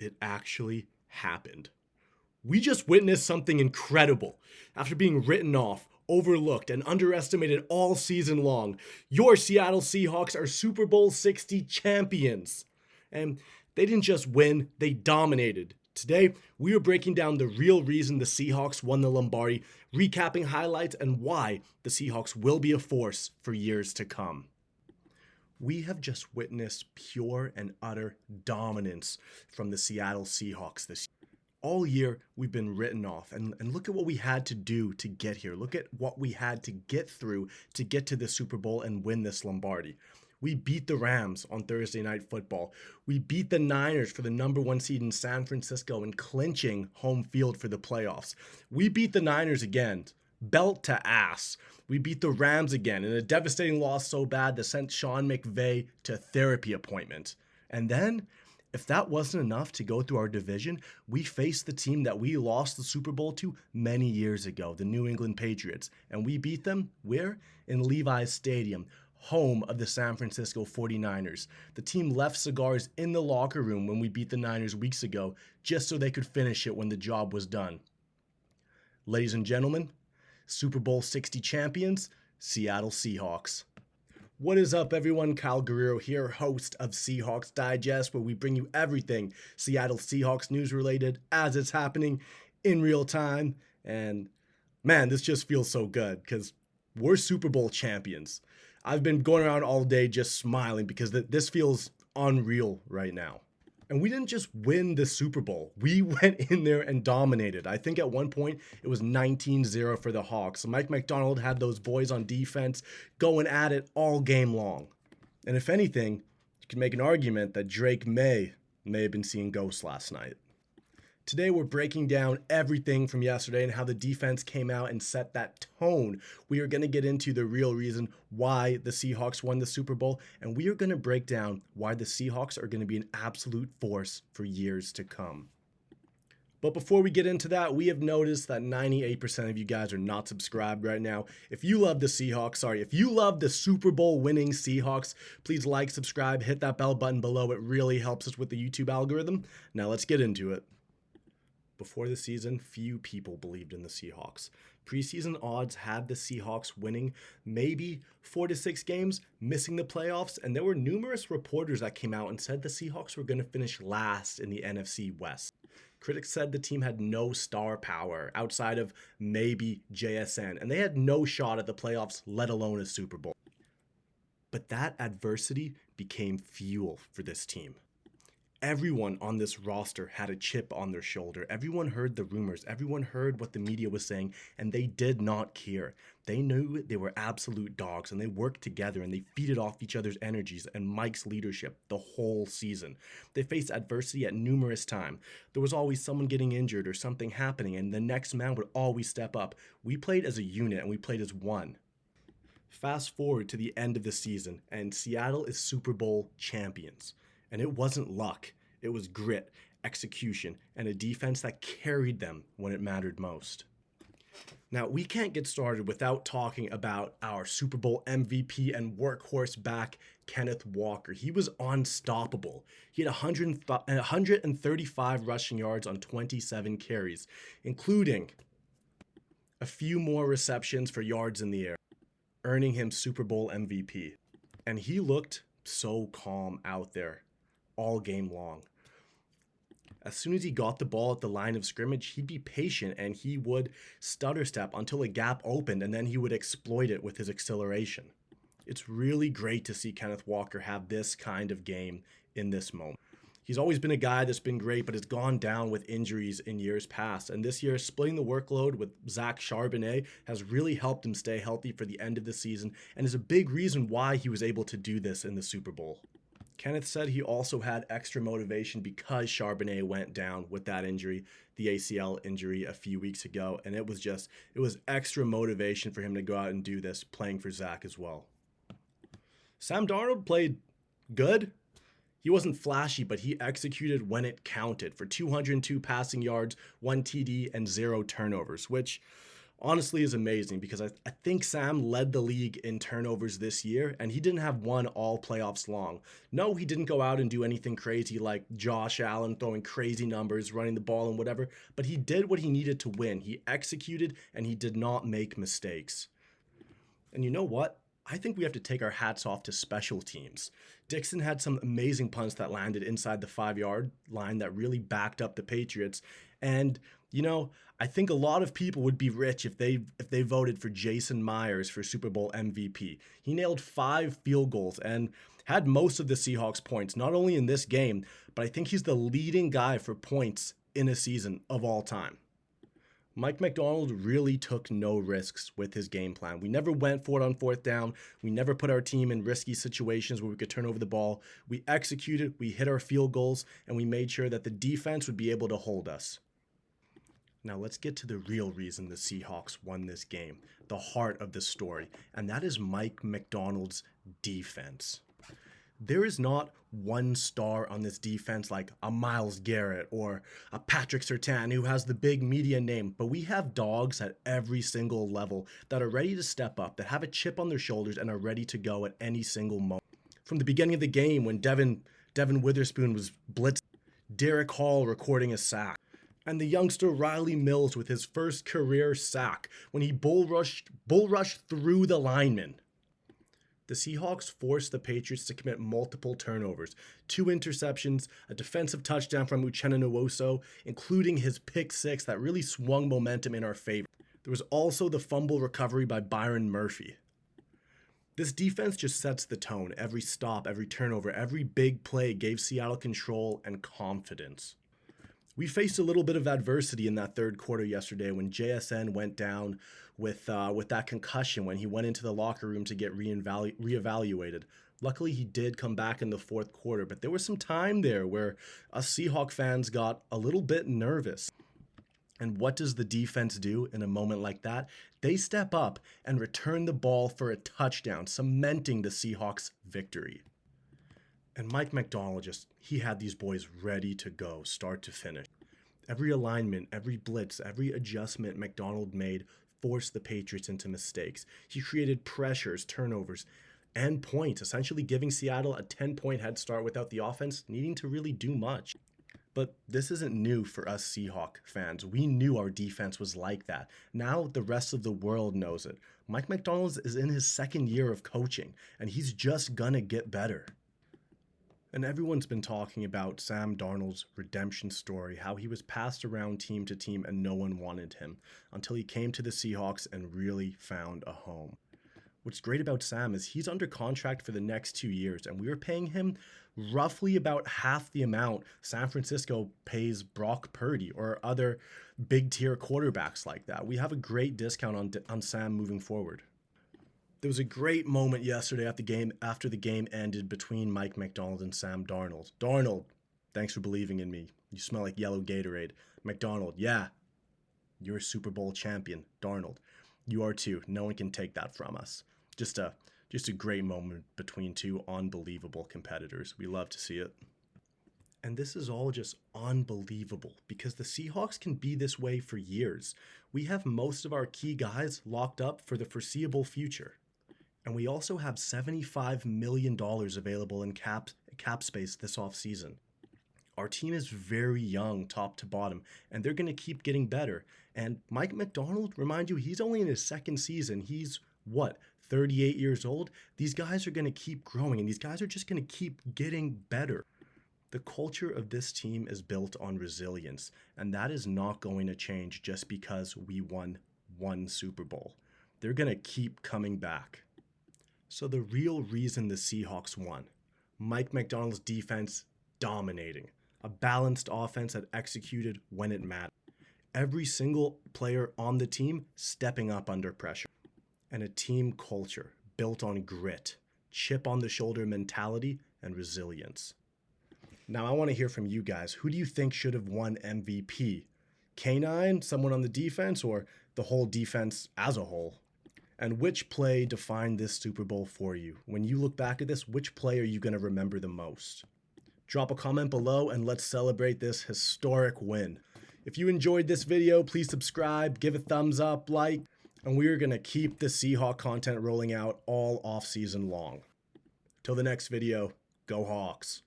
it actually happened. We just witnessed something incredible. After being written off, overlooked, and underestimated all season long, your Seattle Seahawks are Super Bowl 60 champions. And they didn't just win, they dominated. Today, we are breaking down the real reason the Seahawks won the Lombardi, recapping highlights, and why the Seahawks will be a force for years to come. We have just witnessed pure and utter dominance from the Seattle Seahawks this year. All year, we've been written off, and look at what we had to do to get here. Look at what we had to get through to get to the Super Bowl and win this Lombardi. We beat the Rams on Thursday Night Football. We beat the Niners for the #1 seed in San Francisco and clinching home field for the playoffs. We beat the Niners again, belt to ass. We beat the Rams again in a devastating loss so bad that sent Sean McVay to therapy appointment. And then, if that wasn't enough to go through our division, we faced the team that we lost the Super Bowl to many years ago, the New England Patriots. And we beat them, where? In Levi's Stadium, home of the San Francisco 49ers. The team left cigars in the locker room when we beat the Niners weeks ago, just so they could finish it when the job was done. Ladies and gentlemen, Super Bowl 60 champions, Seattle Seahawks. What is up, everyone? Kyle Guerrero here, host of Seahawks Digest, where we bring you everything Seattle Seahawks news related as it's happening in real time. And man, this just feels so good because we're Super Bowl champions. I've been going around all day just smiling because this feels unreal right now. And we didn't just win the Super Bowl. We went in there and dominated. I think at one point it was 19-0 for the Hawks. Mike Macdonald had those boys on defense going at it all game long. And if anything, you can make an argument that Drake may have been seeing ghosts last night. Today, we're breaking down everything from yesterday and how the defense came out and set that tone. We are going to get into the real reason why the Seahawks won the Super Bowl, and we are going to break down why the Seahawks are going to be an absolute force for years to come. But before we get into that, we have noticed that 98% of you guys are not subscribed right now. If you love the Seahawks, if you love the Super Bowl winning Seahawks, please like, subscribe, hit that bell button below. It really helps us with the YouTube algorithm. Now let's get into it. Before the season, few people believed in the Seahawks. Preseason odds had the Seahawks winning maybe 4 to 6 games, missing the playoffs, and there were numerous reporters that came out and said the Seahawks were going to finish last in the NFC West. Critics said the team had no star power outside of maybe JSN, and they had no shot at the playoffs, let alone a Super Bowl. But that adversity became fuel for this team. Everyone on this roster had a chip on their shoulder. Everyone heard the rumors. Everyone heard what the media was saying, and they did not care. They knew they were absolute dogs, and they worked together, and they feeded off each other's energies and Mike's leadership the whole season. They faced adversity at numerous times. There was always someone getting injured or something happening, and the next man would always step up. We played as a unit, and we played as one. Fast forward to the end of the season, and Seattle is Super Bowl champions. And it wasn't luck. It was grit, execution, and a defense that carried them when it mattered most. Now, we can't get started without talking about our Super Bowl MVP and workhorse back, Kenneth Walker. He was unstoppable. He had 135 rushing yards on 27 carries, including a few more receptions for yards in the air, earning him Super Bowl MVP. And he looked so calm out there all game long. As soon as he got the ball at the line of scrimmage, he'd be patient and he would stutter step until a gap opened, and then he would exploit it with his acceleration. It's really great to see Kenneth Walker have this kind of game in this moment. He's always been a guy that's been great, but has gone down with injuries in years past. And this year, splitting the workload with Zach Charbonnet has really helped him stay healthy for the end of the season, and is a big reason why he was able to do this in the Super Bowl. Kenneth said he also had extra motivation because Charbonnet went down with that injury, the ACL injury a few weeks ago, and it was extra motivation for him to go out and do this, playing for Zach as well. Sam Darnold played good. He wasn't flashy, but he executed when it counted for 202 passing yards, 1 TD, and 0 turnovers, which honestly is amazing because I think Sam led the league in turnovers this year, and he didn't have one all playoffs long. No, he didn't go out and do anything crazy like Josh Allen throwing crazy numbers, running the ball and whatever, but he did what he needed to win. He executed and he did not make mistakes. And you know what? I think we have to take our hats off to special teams. Dixon had some amazing punts that landed inside the 5-yard line that really backed up the Patriots. And, I think a lot of people would be rich if they voted for Jason Myers for Super Bowl MVP. He nailed 5 field goals and had most of the Seahawks points, not only in this game, but I think he's the leading guy for points in a season of all time. Mike Macdonald really took no risks with his game plan. We never went for it on 4th down. We never put our team in risky situations where we could turn over the ball. We executed, we hit our field goals, and we made sure that the defense would be able to hold us. Now let's get to the real reason the Seahawks won this game, the heart of the story, and that is Mike Macdonald's defense. There is not one star on this defense like a Myles Garrett or a Patrick Surtain who has the big media name, but we have dogs at every single level that are ready to step up, that have a chip on their shoulders and are ready to go at any single moment. From the beginning of the game when Devon Witherspoon was blitzed, Derek Hall recording a sack, and the youngster Riley Mills with his first career sack when he bull rushed through the lineman. The Seahawks forced the Patriots to commit multiple turnovers, 2 interceptions, a defensive touchdown from Uchenna Nwosu, including his pick 6 that really swung momentum in our favor. There was also the fumble recovery by Byron Murphy. This defense just sets the tone. Every stop, every turnover, every big play gave Seattle control and confidence. We faced a little bit of adversity in that 3rd quarter yesterday when JSN went down with that concussion when he went into the locker room to get reevaluated. Luckily, he did come back in the 4th quarter, but there was some time there where us Seahawk fans got a little bit nervous. And what does the defense do in a moment like that? They step up and return the ball for a touchdown, cementing the Seahawks' victory. And Mike Macdonald he had these boys ready to go, start to finish. Every alignment, every blitz, every adjustment Macdonald made forced the Patriots into mistakes. He created pressures, turnovers, and points, essentially giving Seattle a 10-point head start without the offense needing to really do much. But this isn't new for us Seahawk fans. We knew our defense was like that. Now the rest of the world knows it. Mike Macdonald is in his 2nd year of coaching, and he's just gonna get better. And everyone's been talking about Sam Darnold's redemption story, how he was passed around team to team and no one wanted him until he came to the Seahawks and really found a home. What's great about Sam is he's under contract for the next 2 years, and we were paying him roughly about half the amount San Francisco pays Brock Purdy or other big tier quarterbacks like that. We have a great discount on Sam moving forward. There was a great moment yesterday after the game ended between Mike Macdonald and Sam Darnold. Darnold, thanks for believing in me. You smell like yellow Gatorade. Macdonald, yeah, you're a Super Bowl champion. Darnold, you are too. No one can take that from us. Just a great moment between 2 unbelievable competitors. We love to see it. And this is all just unbelievable because the Seahawks can be this way for years. We have most of our key guys locked up for the foreseeable future. And we also have $75 million available in cap space this offseason. Our team is very young, top to bottom, and they're going to keep getting better. And Mike Macdonald, remind you, he's only in his 2nd season. He's, 38 years old? These guys are going to keep growing, and these guys are just going to keep getting better. The culture of this team is built on resilience, and that is not going to change just because we won 1 Super Bowl. They're going to keep coming back. So the real reason the Seahawks won, Mike Macdonald's defense dominating, a balanced offense that executed when it mattered, every single player on the team stepping up under pressure, and a team culture built on grit, chip on the shoulder mentality, and resilience. Now I want to hear from you guys. Who do you think should have won MVP? K9, someone on the defense, or the whole defense as a whole? And which play defined this Super Bowl for you? When you look back at this, which play are you going to remember the most? Drop a comment below and let's celebrate this historic win. If you enjoyed this video, please subscribe, give a thumbs up, like, and we are going to keep the Seahawk content rolling out all off season long. Till the next video, go Hawks.